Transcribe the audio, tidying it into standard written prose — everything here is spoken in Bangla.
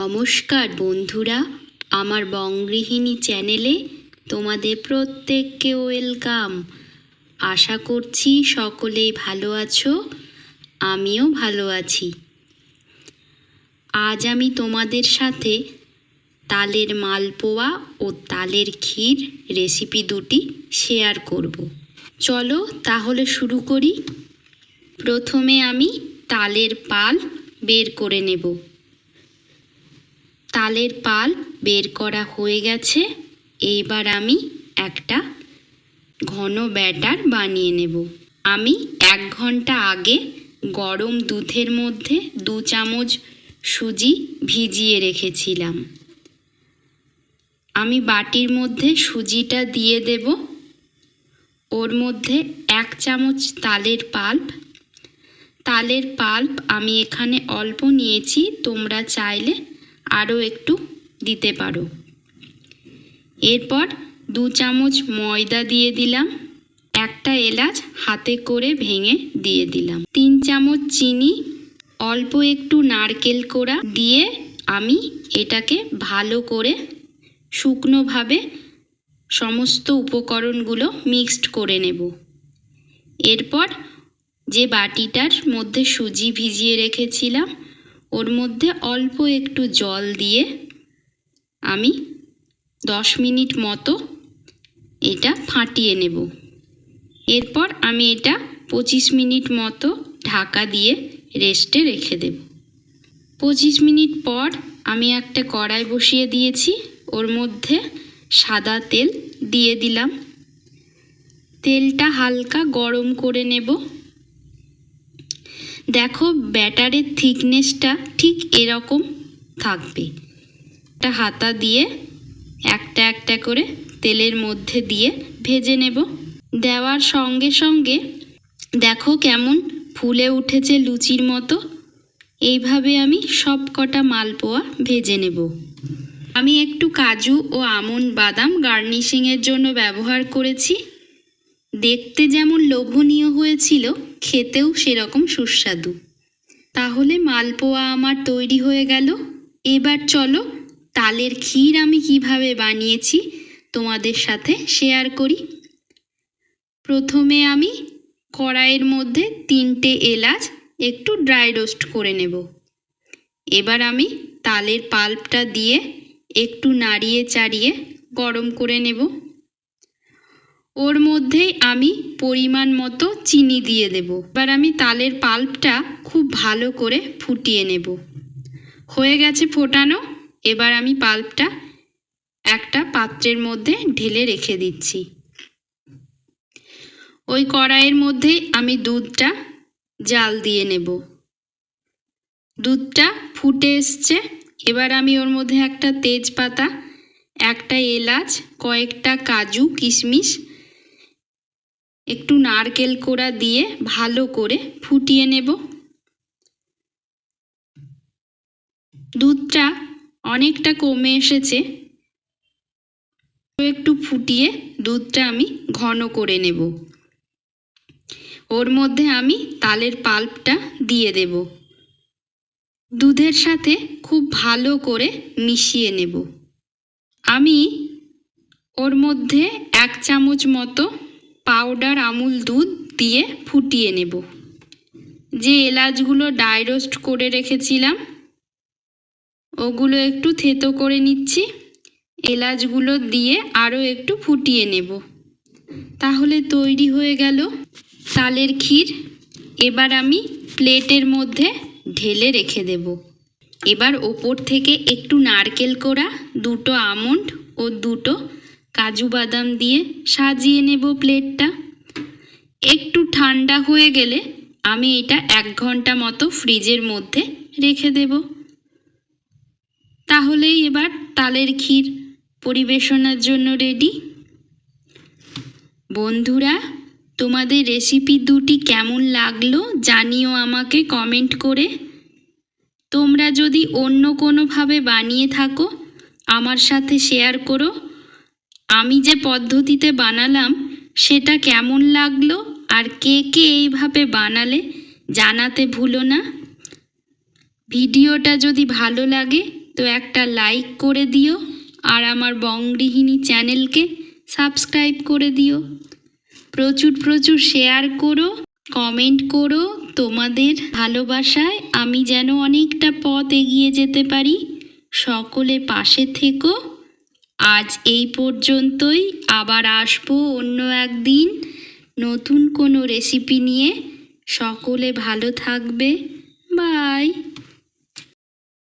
নমস্কার বন্ধুরা, আমার বঙ্গগৃহিণী চ্যানেলে তোমাদের প্রত্যেককে ওয়েলকাম। আশা করছি সকলেই ভালো আছো, আমিও ভালো আছি। আজ আমি তোমাদের সাথে তালের মালপোয়া ও তালের ক্ষীর রেসিপি দুটি শেয়ার করব। চলো তাহলে শুরু করি। প্রথমে আমি তালের পাল বের করে নেব। তালের পাল বের করা হয়ে গেছে। এইবার আমি একটা ঘন ব্যাটার বানিয়ে নেব। আমি 1 ঘন্টা আগে গরম দুধের মধ্যে 2 চামচ সুজি ভিজিয়ে রেখেছিলাম। আমি বাটির মধ্যে সুজিটা দিয়ে দেব। ওর মধ্যে 1 চামচ তালের পাল্প। তালের পাল্প আমি এখানে অল্প নিয়েছি, তোমরা চাইলে আরও একটু দিতে পারো। এরপর 2 চামচ ময়দা দিয়ে দিলাম। একটা এলাচ হাতে করে ভেঙে দিয়ে দিলাম। 3 চামচ চিনি, অল্প একটু নারকেল কোড়া দিয়ে আমি এটাকে ভালো করে শুকনোভাবে সমস্ত উপকরণগুলো মিক্সড করে নেব। এরপর যে বাটিটার মধ্যে সুজি ভিজিয়ে রেখেছিলাম ওর মধ্যে অল্প একটু জল দিয়ে আমি 10 মিনিট মতো এটা ফাটিয়ে নেব। এরপর আমি এটা 25 মিনিট মতো ঢাকা দিয়ে রেস্টে রেখে দেব। 25 মিনিট পর আমি একটা কড়াই বসিয়ে দিয়েছি। ওর মধ্যে সাদা তেল দিয়ে দিলাম। তেলটা হালকা গরম করে নেব। দেখো ব্যাটারের থিকনেসটা ঠিক এরকম থাকবে। একটা হাতা দিয়ে একটা একটা করে তেলের মধ্যে দিয়ে ভেজে নেব। দেওয়ার সঙ্গে সঙ্গে দেখো কেমন ফুলে উঠেছে লুচির মতো। এইভাবে আমি সব কটা মালপোয়া ভেজে নেব। আমি একটু কাজু ও আমন্ড বাদাম গার্নিশিংয়ের জন্য ব্যবহার করেছি। দেখতে যেমন লোভনীয় হয়েছিল, খেতেও সেরকম সুস্বাদু। তাহলে মালপোয়া আমার তৈরি হয়ে গেল। এবার চলো তালের ক্ষীর আমি কিভাবে বানিয়েছি তোমাদের সাথে শেয়ার করি। প্রথমে আমি কড়াইয়ের মধ্যে 3টে এলাচ একটু ড্রাই রোস্ট করে নেব। এবার আমি তালের পাল্পটা দিয়ে একটু নাড়িয়ে চাড়িয়ে গরম করে নেব। ওর মধ্যে আমি পরিমাণ মতো চিনি দিয়ে দেব। এবার আমি তালের পাল্পটা খুব ভালো করে ফুটিয়ে নেব। হয়ে গেছে ফোটানো। এবার আমি পাল্পটা একটা পাত্রের মধ্যে ঢেলে রেখে দিচ্ছি। ওই কড়াইয়ের মধ্যে আমি দুধটা জাল দিয়ে নেব। দুধটা ফুটে এসছে। এবার আমি ওর মধ্যে একটা তেজপাতা, একটা এলাচ, কয়েকটা কাজু কিশমিশ, একটু নারকেল কোড়া দিয়ে ভালো করে ফুটিয়ে নেব। দুধটা অনেকটা কমে এসেছে। একটু ফুটিয়ে দুধটা আমি ঘন করে নেব। ওর মধ্যে আমি তালের পাল্পটা দিয়ে দেব। দুধের সাথে খুব ভালো করে মিশিয়ে নেব। আমি ওর মধ্যে 1 চামচ মতো পাউডার আমুল দুধ দিয়ে ফুটিয়ে নেব। যে এলাচগুলো ড্রাই রোস্ট করে রেখেছিলাম ওগুলো একটু থেতো করে নিচ্ছি। এলাচগুলো দিয়ে আরও একটু ফুটিয়ে নেব। তাহলে তৈরি হয়ে গেল তালের ক্ষীর। এবার আমি প্লেটের মধ্যে ঢেলে রেখে দেব। এবার ওপর থেকে একটু নারকেল কোড়া, 2টো আমন্ড ও 2টো কাজু বাদাম দিয়ে সাজিয়ে নেব প্লেটটা। একটু ঠান্ডা হয়ে গেলে আমি এটা 1 ঘন্টা মতো ফ্রিজের মধ্যে রেখে দেব। তাহলেই এবার তালের ক্ষীর পরিবেশনের জন্য রেডি। বন্ধুরা, তোমাদের রেসিপি দুটি কেমন লাগলো জানিও আমাকে কমেন্ট করে। তোমরা যদি অন্য কোনোভাবে বানিয়ে থাকো আমার সাথে শেয়ার করো। আমি যে পদ্ধতিতে বানালাম সেটা কেমন লাগলো আর কে কে এইভাবে বানালে জানাতে ভুলো না। ভিডিওটা যদি ভালো লাগে তো একটা লাইক করে দিও আর আমার বঙ্গগৃহিণী চ্যানেলকে সাবস্ক্রাইব করে দিও। প্রচুর প্রচুর শেয়ার করো, কমেন্ট করো। তোমাদের ভালোবাসায় আমি যেন অনেকটা পথ এগিয়ে যেতে পারি। সকলে পাশে থেকো। আজ এই পর্যন্তই, আবার আসবো অন্য একদিন নতুন কোনো রেসিপি নিয়ে। সকলে ভালো থাকবে। বাই।